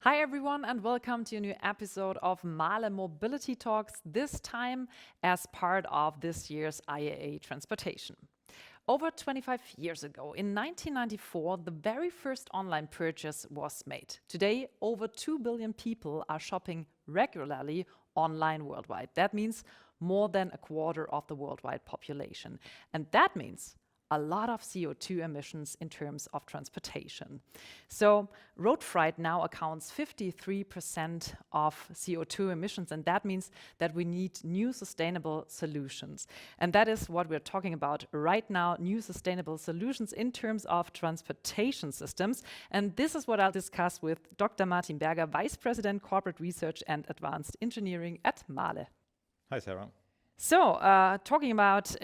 Hi everyone and welcome to a new episode of MAHLE Mobility Talks, this time as part of this year's IAA Transportation. Over 25 years ago, in 1994, the very first online purchase was made. Today, over 2 billion people are shopping regularly online worldwide. That means more than a quarter of the worldwide population. And that means a lot of CO2 emissions in terms of transportation. So road freight now accounts 53% of CO2 emissions, and that means that we need new sustainable solutions. And that is what we're talking about right now, new sustainable solutions in terms of transportation systems. And this is what I'll discuss with Dr. Martin Berger, Vice President Corporate Research and Advanced Engineering at MAHLE. Hi, Sarah. So, talking about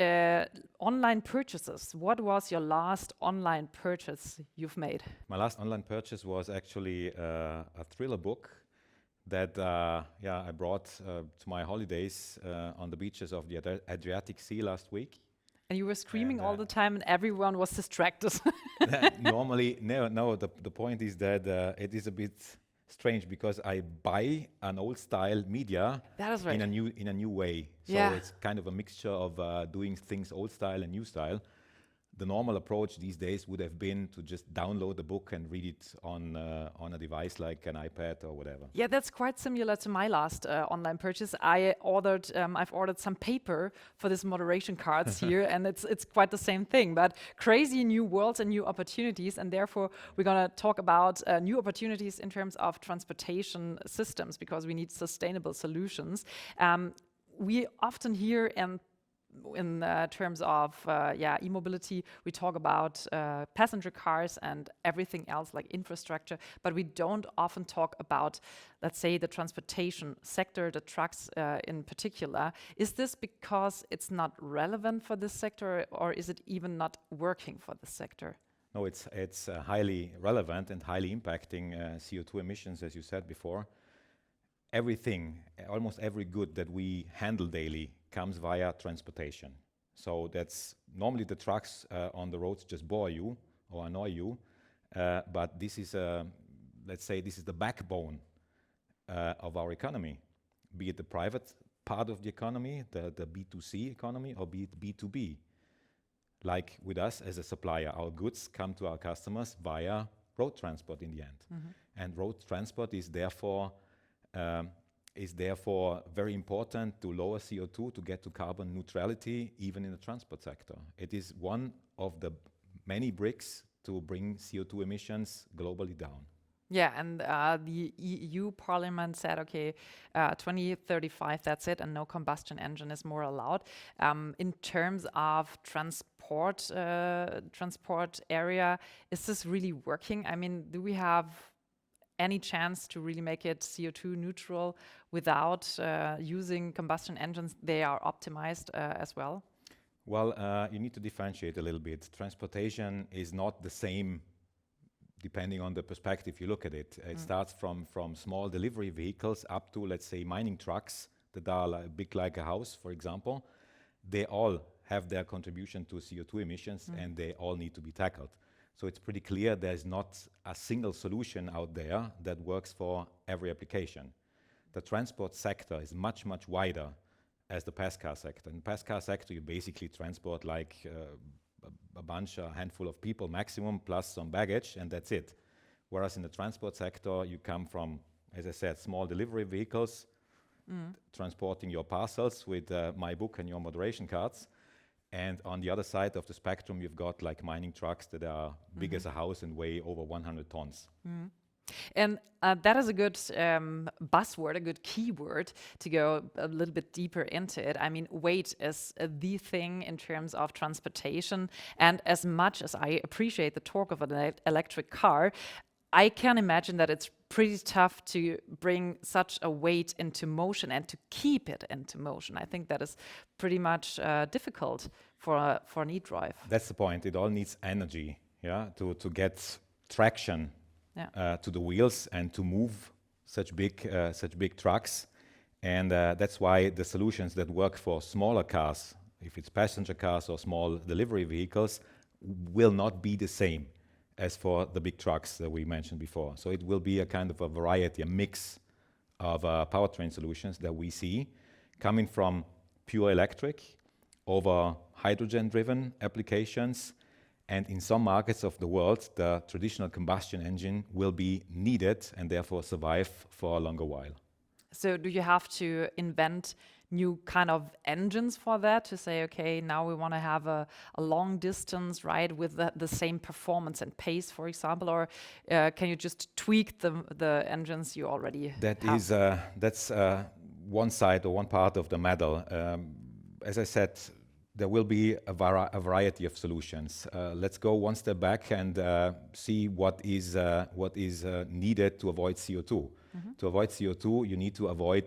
online purchases, what was your last online purchase you've made? My last online purchase was actually a thriller book that I brought to my holidays on the beaches of the Adriatic Sea last week. And you were screaming all the time and everyone was distracted. Normally, no, the point is that it is a bit strange because I buy an old style media That is right. in a new way. So Yeah. it's kind of a mixture of doing things old style and new style. The normal approach these days would have been to just download the book and read it on a device like an iPad or whatever. Yeah, that's quite similar to my last online purchase. I've ordered some paper for this moderation cards here, and it's quite the same thing. But crazy new worlds and new opportunities, and therefore we're gonna talk about new opportunities in terms of transportation systems because we need sustainable solutions. We often hear in terms of e-mobility, we talk about passenger cars and everything else like infrastructure, but we don't often talk about, let's say, the transportation sector, the trucks in particular. Is this because it's not relevant for this sector, or is it even not working for this sector? No, it's highly relevant and highly impacting CO2 emissions, as you said before. Everything, almost every good that we handle daily comes via transportation. So that's normally the trucks on the roads just bore you or annoy you, but this is, let's say, this is the backbone of our economy, be it the private part of the economy, the B2C economy, or be it B2B. Like with us as a supplier, our goods come to our customers via road transport in the end. Mm-hmm. And road transport is therefore very important to lower CO2, to get to carbon neutrality, even in the transport sector. It is one of the many bricks to bring CO2 emissions globally down. Yeah, and the EU Parliament said, okay, 2035, that's it, and no combustion engine is more allowed. In terms of transport area, is this really working? I mean, do we have any chance to really make it CO2 neutral without using combustion engines? They are optimized as well. Well, you need to differentiate a little bit. Transportation is not the same depending on the perspective you look at it. It starts from small delivery vehicles up to, let's say, mining trucks that are big like a house, for example. They all have their contribution to CO2 emissions and they all need to be tackled. So it's pretty clear there's not a single solution out there that works for every application. The transport sector is much, much wider as the pass car sector. In the pass car sector, you basically transport like a handful of people maximum, plus some baggage, and that's it. Whereas in the transport sector, you come from, as I said, small delivery vehicles, transporting your parcels with my book and your moderation cards. And on the other side of the spectrum, you've got like mining trucks that are big as a house and weigh over 100 tons. And that is a good buzzword, a good keyword to go a little bit deeper into it. I mean, weight is the thing in terms of transportation. And as much as I appreciate the torque of an electric car, I can imagine that it's pretty tough to bring such a weight into motion and to keep it into motion. I think that is pretty much difficult for an e-drive. That's the point. It all needs energy, to get traction to the wheels and to move such big trucks. And that's why the solutions that work for smaller cars, if it's passenger cars or small delivery vehicles, will not be the same as for the big trucks that we mentioned before. So it will be a kind of a variety, a mix of powertrain solutions that we see coming from pure electric over hydrogen-driven applications. And in some markets of the world, the traditional combustion engine will be needed and therefore survive for a longer while. So do you have to invent new kind of engines for that to say, okay, now we want to have a long distance ride with the same performance and pace, for example, or can you just tweak the engines you already have? That's one side or one part of the medal. As I said, there will be a variety of solutions. Let's go one step back and see what is needed to avoid CO2. To avoid CO2, you need to avoid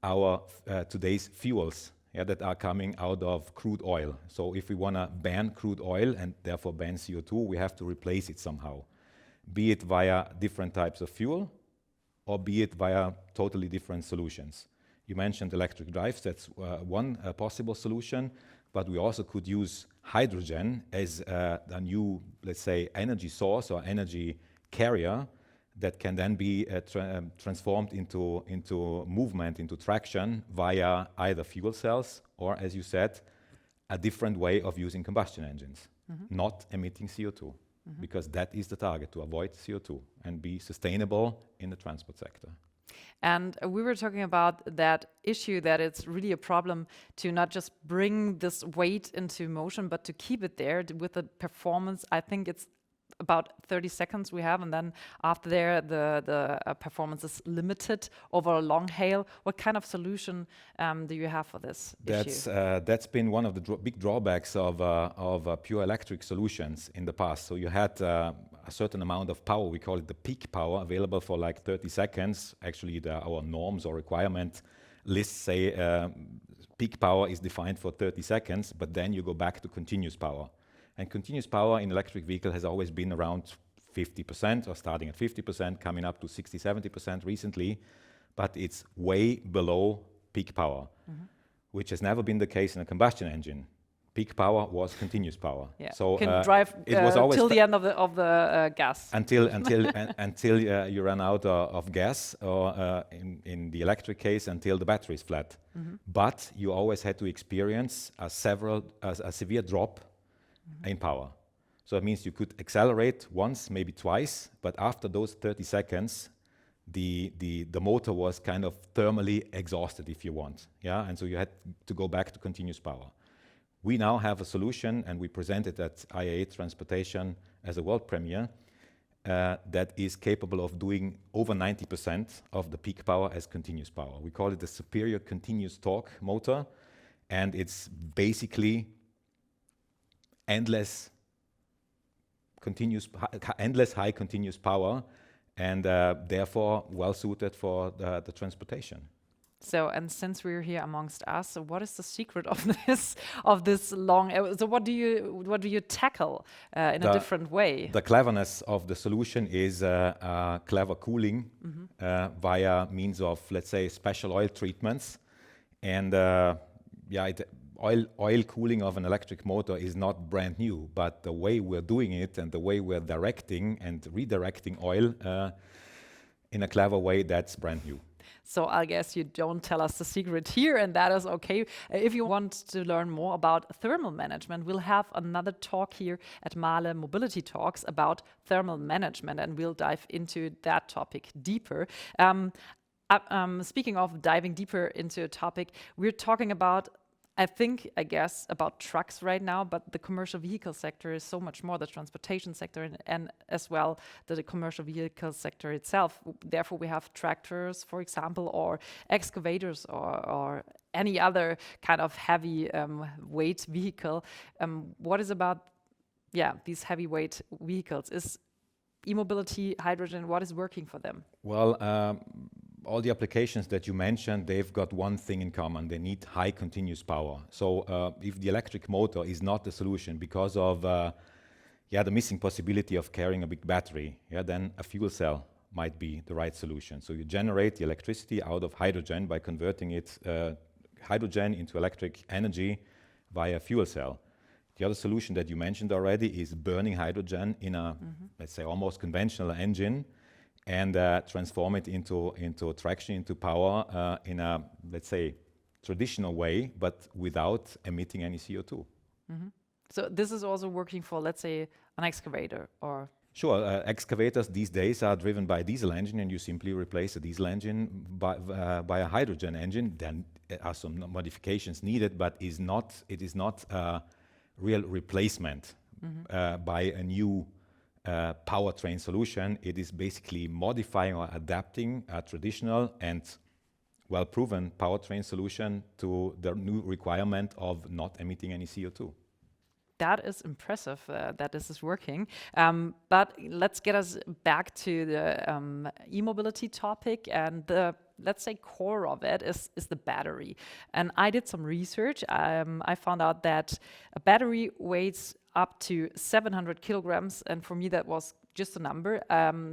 our today's fuels that are coming out of crude oil. So if we want to ban crude oil and therefore ban CO2, we have to replace it somehow, be it via different types of fuel or be it via totally different solutions. You mentioned electric drives, that's one possible solution, but we also could use hydrogen as a new, let's say, energy source or energy carrier that can then be transformed into movement, into traction via either fuel cells or, as you said, a different way of using combustion engines, not emitting CO2, because that is the target, to avoid CO2 and be sustainable in the transport sector. And we were talking about that issue, that it's really a problem to not just bring this weight into motion, but to keep it there with the performance. I think it's about 30 seconds we have, and then after there the performance is limited over a long haul. What kind of solution do you have for this issue? That's been one of the big drawbacks of pure electric solutions in the past. So you had a certain amount of power, we call it the peak power, available for like 30 seconds. Actually, our norms or requirement lists say peak power is defined for 30 seconds, but then you go back to continuous power. And continuous power in electric vehicle has always been around 50%, or starting at 50%, coming up to 60, 70% recently, but it's way below peak power, which has never been the case in a combustion engine. Peak power was continuous power. Yeah. So can drive it was always till the end of the gas. Until you run out of gas, or in the electric case, until the battery is flat. But you always had to experience a severe drop in power. So it means you could accelerate once, maybe twice, but after those 30 seconds, the motor was kind of thermally exhausted, if you want. Yeah, and so you had to go back to continuous power. We now have a solution, and we presented at IAA Transportation as a world premiere, that is capable of doing over 90% of the peak power as continuous power. We call it the superior continuous torque motor, and it's basically endless high continuous power, and therefore well suited for the transportation. So, and since we're here amongst us, so what is the secret of this long? So, what do you tackle in a different way? The cleverness of the solution is clever cooling via means of, let's say, special oil treatments, and Oil cooling of an electric motor is not brand new, but the way we're doing it and the way we're directing and redirecting oil in a clever way, that's brand new. So I guess you don't tell us the secret here, and that is okay. If you want to learn more about thermal management, we'll have another talk here at MAHLE Mobility Talks about thermal management, and we'll dive into that topic deeper. Speaking of diving deeper into a topic, we're talking about, I guess, about trucks right now, but the commercial vehicle sector is so much more, the transportation sector and as well the commercial vehicle sector itself. Therefore, we have tractors, for example, or excavators or any other kind of heavy weight vehicle. What is about, these heavyweight vehicles? Is e-mobility, hydrogen, what is working for them? Well, all the applications that you mentioned, they've got one thing in common. They need high continuous power. So if the electric motor is not the solution because of the missing possibility of carrying a big battery, then a fuel cell might be the right solution. So you generate the electricity out of hydrogen by converting it hydrogen into electric energy via fuel cell. The other solution that you mentioned already is burning hydrogen in a, let's say, almost conventional engine, and transform it into traction, into power in a, let's say, traditional way, but without emitting any CO2. So this is also working for, let's say, an excavator or... Sure, excavators these days are driven by a diesel engine, and you simply replace a diesel engine by a hydrogen engine. Then there are some modifications needed, but it is not a real replacement by a new powertrain solution. It is basically modifying or adapting a traditional and well-proven powertrain solution to the new requirement of not emitting any CO2. That is impressive that this is working. But let's get us back to the e-mobility topic, and the, let's say, core of it is the battery. And I did some research. I found out that a battery weighs up to 700 kilograms, and for me that was just a number.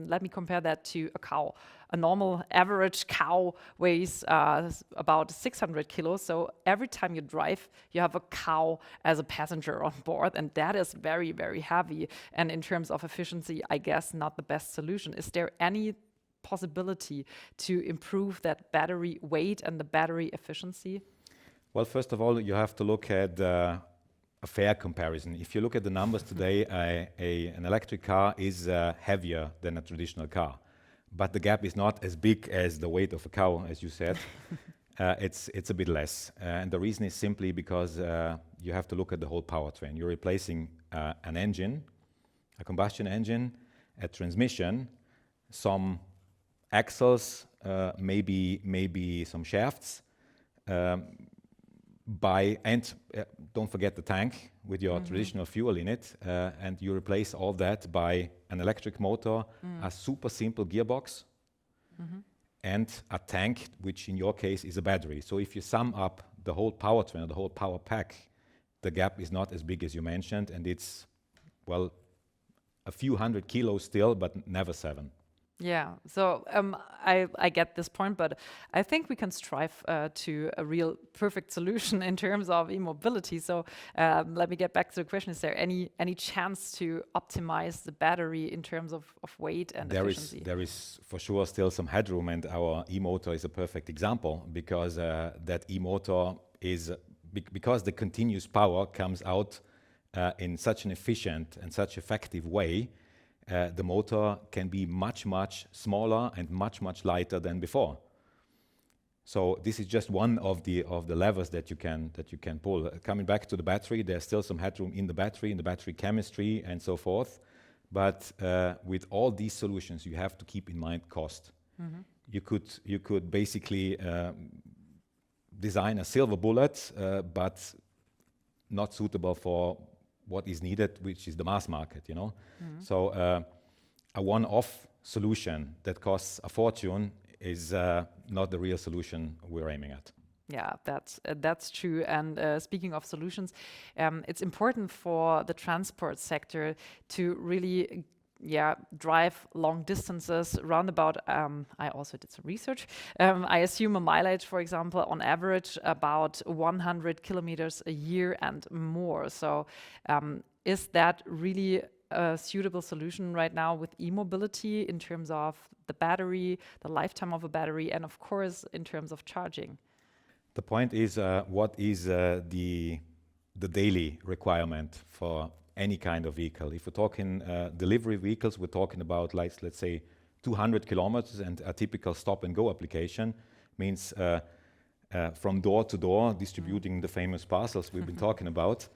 Let me compare that to a cow. A normal average cow weighs about 600 kilos. So every time you drive, you have a cow as a passenger on board, and that is very, very heavy. And in terms of efficiency, I guess not the best solution. Is there any possibility to improve that battery weight and the battery efficiency? Well, first of all, you have to look at a fair comparison. If you look at the numbers today, an electric car is heavier than a traditional car, but the gap is not as big as the weight of a cow, as you said. It's a bit less, and the reason is simply because you have to look at the whole powertrain. You're replacing an engine, a combustion engine, a transmission, some axles, maybe some shafts. Don't forget the tank with your traditional fuel in it, and you replace all that by an electric motor, a super simple gearbox, and a tank, which in your case is a battery. So if you sum up the whole powertrain, the whole power pack, the gap is not as big as you mentioned, and it's, well, a few hundred kilos still, but never 7. Yeah, so I get this point, but I think we can strive to a real perfect solution in terms of e-mobility. So let me get back to the question: is there any chance to optimize the battery in terms of weight and efficiency? There is for sure still some headroom, and our e-motor is a perfect example, because that e-motor is because the continuous power comes out in such an efficient and such effective way. The motor can be much smaller and much lighter than before. So this is just one of the levers that you can pull. Coming back to the battery, there's still some headroom in the battery chemistry, and so forth. But with all these solutions, you have to keep in mind cost. You could basically design a silver bullet, but not suitable for what is needed, which is the mass market, you know. So a one-off solution that costs a fortune is not the real solution we're aiming at. Yeah, that's true. And speaking of solutions, it's important for the transport sector to really drive long distances. Roundabout, I also did some research. I assume a mileage, for example, on average about 100 kilometers a year and more. So is that really a suitable solution right now with e-mobility in terms of the battery, the lifetime of a battery, and of course in terms of charging? The point is, what is the daily requirement for any kind of vehicle? If we're talking delivery vehicles, we're talking about, like, let's say 200 kilometers, and a typical stop and go application means from door to door distributing the famous parcels we've been talking about.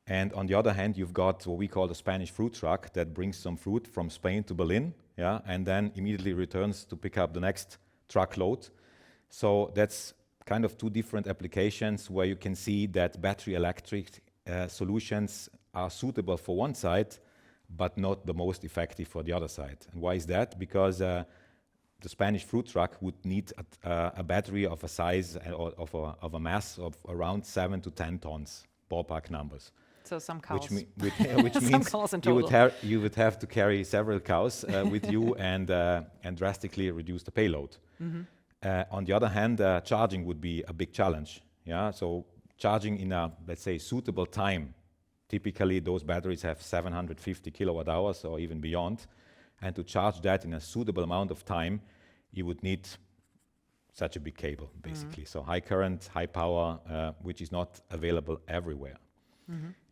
And on the other hand, you've got what we call the Spanish fruit truck that brings some fruit from Spain to Berlin, and then immediately returns to pick up the next truckload. So that's kind of two different applications where you can see that battery electric solutions are suitable for one side, but not the most effective for the other side. And why is that? Because the Spanish fruit truck would need a battery of a size of a mass of around 7 to 10 tons, ballpark numbers. So some cows. Which means cows in you would have to carry several cows with you and drastically reduce the payload. On the other hand, charging would be a big challenge. Yeah, so charging in a, let's say, suitable time Typically, those batteries have 750 kilowatt hours or even beyond. And to charge that in a suitable amount of time, you would need such a big cable, basically. So high current, high power, which is not available everywhere.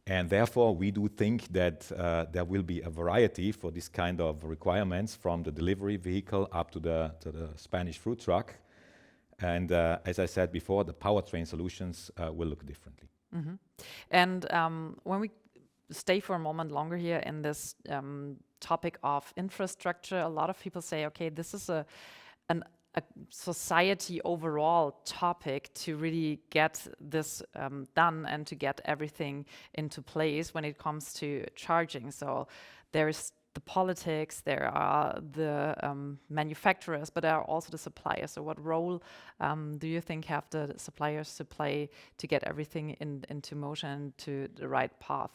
And therefore, we do think that there will be a variety for this kind of requirements, from the delivery vehicle up to the Spanish fruit truck. And as I said before, the powertrain solutions will look differently. And when we stay for a moment longer here in this topic of infrastructure, a lot of people say, okay, this is a society overall topic to really get this done and to get everything into place when it comes to charging. So there's the politics, there are the manufacturers, but there are also the suppliers. So what role do you think have the suppliers to play to get everything into motion to the right path?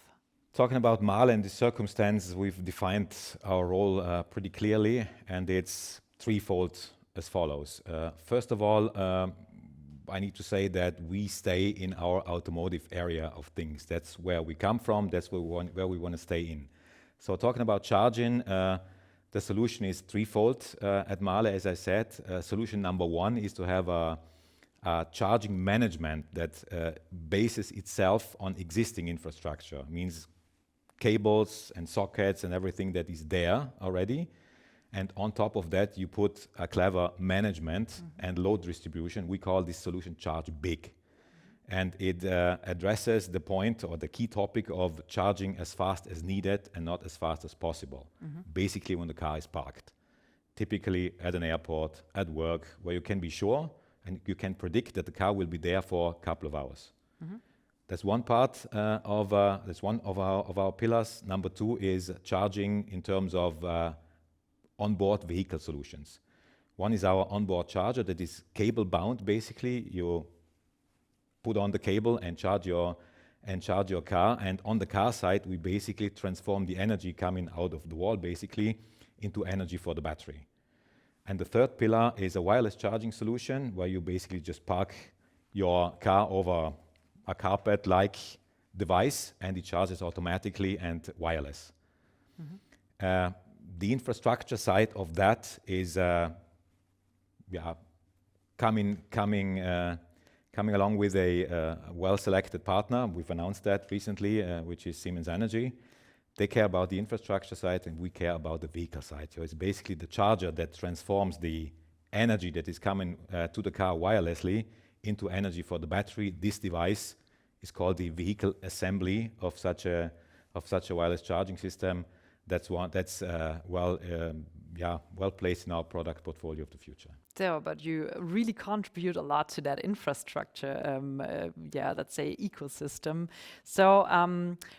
Talking about MAHLE and the circumstances, we've defined our role pretty clearly, and it's threefold as follows. First of all, I need to say that we stay in our automotive area of things. That's where we come from, that's where we want to stay in. So talking about charging, the solution is threefold at MAHLE, as I said. Solution number one is to have a charging management that bases itself on existing infrastructure. Means cables and sockets and everything that is there already. And on top of that, you put a clever management and load distribution. We call this solution Charge Big. And it addresses the point or the key topic of charging as fast as needed and not as fast as possible. Basically when the car is parked. Typically at an airport, at work, where you can be sure and you can predict that the car will be there for a couple of hours. That's one part that's one of our pillars. Number two is charging in terms of onboard vehicle solutions. One is our onboard charger that is cable bound. Basically, you put on the cable and charge your car. And on the car side, we basically transform the energy coming out of the wall basically into energy for the battery. And the third pillar is a wireless charging solution where you basically just park your car over a carpet-like device and it charges automatically and wireless. The infrastructure side of that is coming along with a well-selected partner. We've announced that recently, which is Siemens Energy. They care about the infrastructure side and we care about the vehicle side. So it's basically the charger that transforms the energy that is coming to the car wirelessly into energy for the battery. This device is called the vehicle assembly of such a wireless charging system. That's well placed in our product portfolio of the future. So, but you really contribute a lot to that infrastructure, let's say ecosystem. So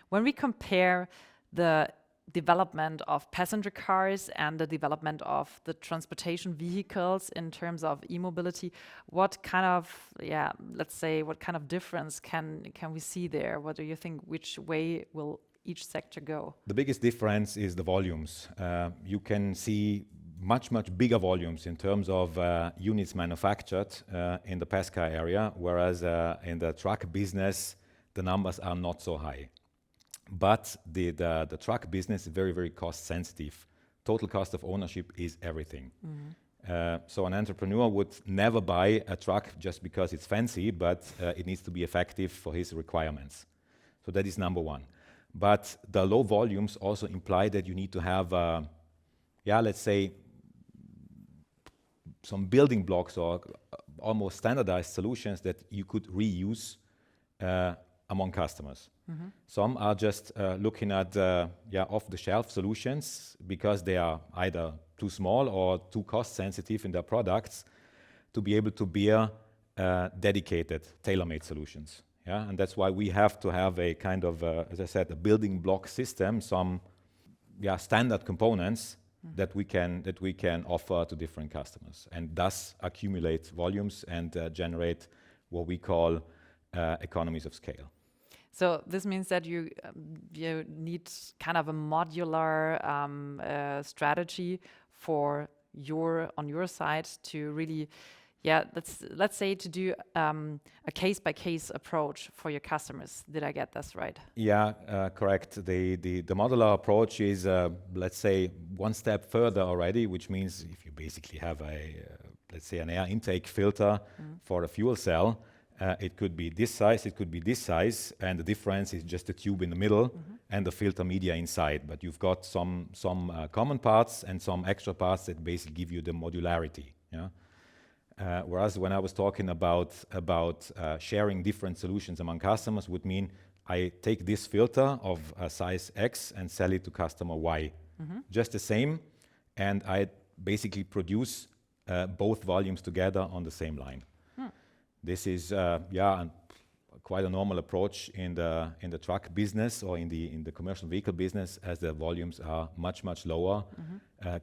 when we compare the development of passenger cars and the development of the transportation vehicles in terms of e-mobility, what kind of, what kind of difference can we see there? What do you think, which way will each sector go? The biggest difference is the volumes. You can see much bigger volumes in terms of units manufactured in the passenger car area, whereas in the truck business, the numbers are not so high. But the truck business is very cost sensitive. Total cost of ownership is everything. So an entrepreneur would never buy a truck just because it's fancy, but it needs to be effective for his requirements. So that is number one. But the low volumes also imply that you need to have, let's say, some building blocks or almost standardized solutions that you could reuse among customers. Some are just looking at off-the-shelf solutions because they are either too small or too cost-sensitive in their products to be able to bear dedicated, tailor-made solutions. Yeah, and that's why we have to have a kind of, as I said, a building block system, some standard components that we can offer to different customers, and thus accumulate volumes and generate what we call economies of scale. So this means that you need kind of a modular strategy on your side to really let's say to do a case-by-case approach for your customers. Did I get this right? Yeah, correct. The modular approach is, let's say, one step further already, which means if you basically have let's say, an air intake filter for a fuel cell, it could be this size, it could be this size, and the difference is just a tube in the middle and the filter media inside. But you've got some common parts and some extra parts that basically give you the modularity. Yeah. Whereas when I was talking about sharing different solutions among customers, would mean I take this filter of size X and sell it to customer Y. Just the same, and I basically produce both volumes together on the same line. This is quite a normal approach in the truck business or in the commercial vehicle business, as the volumes are much lower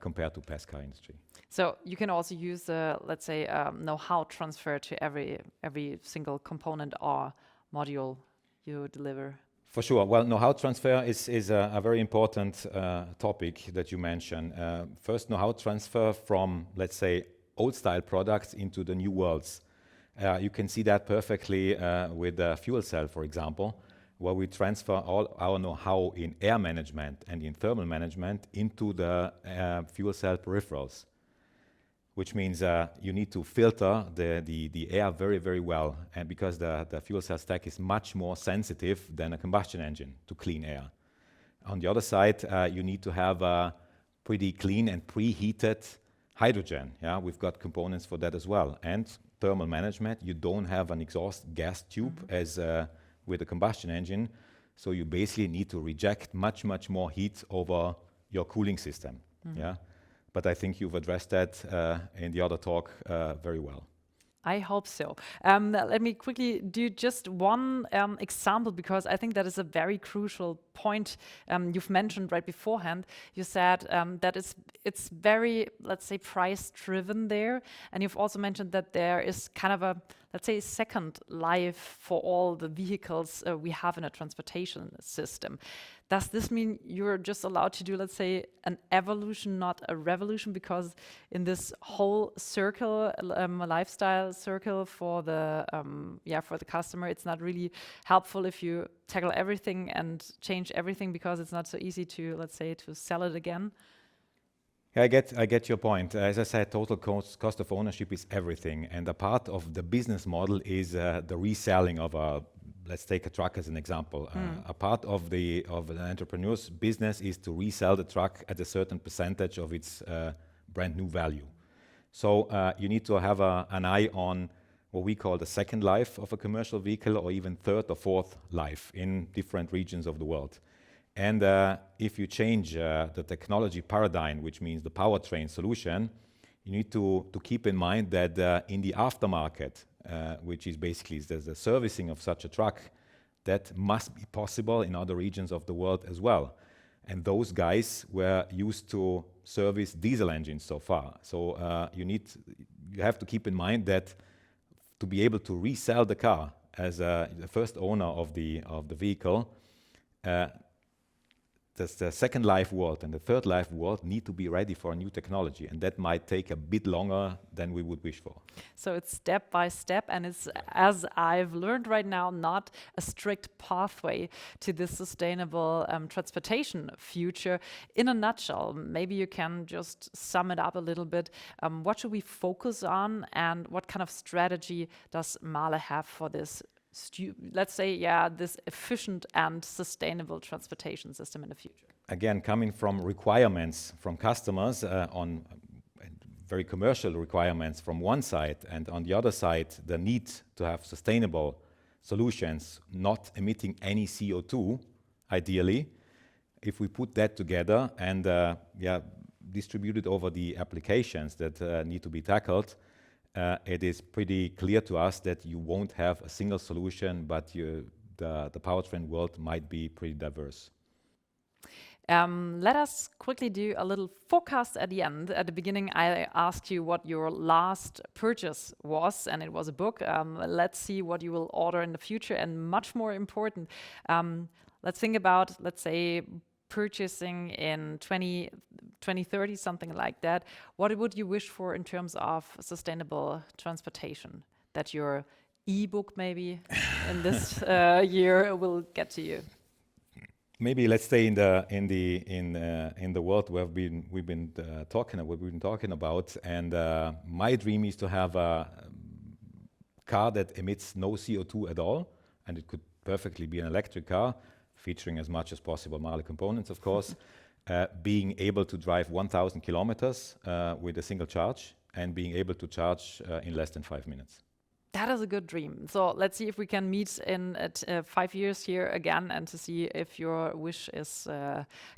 compared to past car industry. So you can also use let's say know-how transfer to every single component or module you deliver. For sure. Well, know-how transfer is a very important topic that you mentioned. First, know-how transfer from, let's say, old style products into the new worlds. You can see that perfectly with the fuel cell, for example, where we transfer all our know-how in air management and in thermal management into the fuel cell peripherals, which means you need to filter the air very well, and because the fuel cell stack is much more sensitive than a combustion engine to clean air. On the other side, you need to have a pretty clean and preheated hydrogen. Yeah, we've got components for that as well. And thermal management, you don't have an exhaust gas tube as with a combustion engine, so you basically need to reject much more heat over your cooling system. Yeah, but I think you've addressed that in the other talk very well. I hope so. Let me quickly do just one example, because I think that is a very crucial point you've mentioned right beforehand. You said that it's very, let's say, price-driven there. And you've also mentioned that there is kind of a, let's say, second life for all the vehicles we have in a transportation system. Does this mean you're just allowed to do, let's say, an evolution, not a revolution? Because in this whole circle, lifestyle circle for the customer, it's not really helpful if you tackle everything and change everything, because it's not so easy to, let's say, to sell it again. I get your point. As I said, total cost of ownership is everything, and a part of the business model is the reselling of a. Let's take a truck as an example. A part of an entrepreneur's business is to resell the truck at a certain percentage of its brand new value. So you need to have an eye on what we call the second life of a commercial vehicle, or even third or fourth life in different regions of the world. And if you change the technology paradigm, which means the powertrain solution, you need to keep in mind that in the aftermarket, which is basically the servicing of such a truck, that must be possible in other regions of the world as well. And those guys were used to service diesel engines so far. So you have to keep in mind that to be able to resell the car as the first owner of the vehicle, the second life world and the third life world need to be ready for a new technology, and that might take a bit longer than we would wish for. So it's step by step, and it's, as I've learned right now, not a strict pathway to this sustainable transportation future. In a nutshell, maybe you can just sum it up a little bit. What should we focus on, and what kind of strategy does MAHLE have for this let's say, this efficient and sustainable transportation system in the future? Again, coming from requirements from customers on very commercial requirements from one side, and on the other side, the need to have sustainable solutions, not emitting any CO2, ideally. If we put that together and distribute it over the applications that need to be tackled, it is pretty clear to us that you won't have a single solution, but the powertrain world might be pretty diverse. Let us quickly do a little forecast at the end. At the beginning, I asked you what your last purchase was, and it was a book. Let's see what you will order in the future, and much more important, let's think about, let's say, purchasing in 2030, something like that. What would you wish for in terms of sustainable transportation that your e-book maybe in this year will get to you? Maybe let's stay in the world we've been talking about, and my dream is to have a car that emits no CO2 at all, and it could perfectly be an electric car, featuring as much as possible MAHLE components, of course, being able to drive 1,000 kilometers with a single charge, and being able to charge in less than 5 minutes. That is a good dream. So let's see if we can meet in 5 years here again and to see if your wish is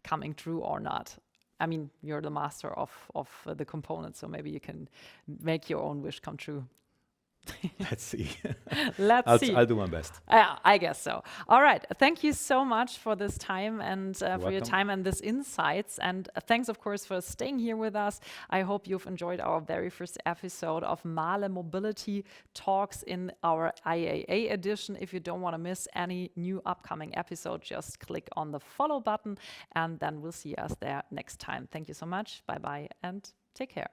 coming true or not. I mean, you're the master of the components, so maybe you can make your own wish come true. Let's see. Let's see. I'll do my best. I guess so. All right. Thank you so much for this time and for welcome. your time and this insights. And thanks, of course, for staying here with us. I hope you've enjoyed our very first episode of MAHLE Mobility Talks in our IAA edition. If you don't want to miss any new upcoming episode, just click on the follow button and then we'll see us there next time. Thank you so much. Bye-bye and take care.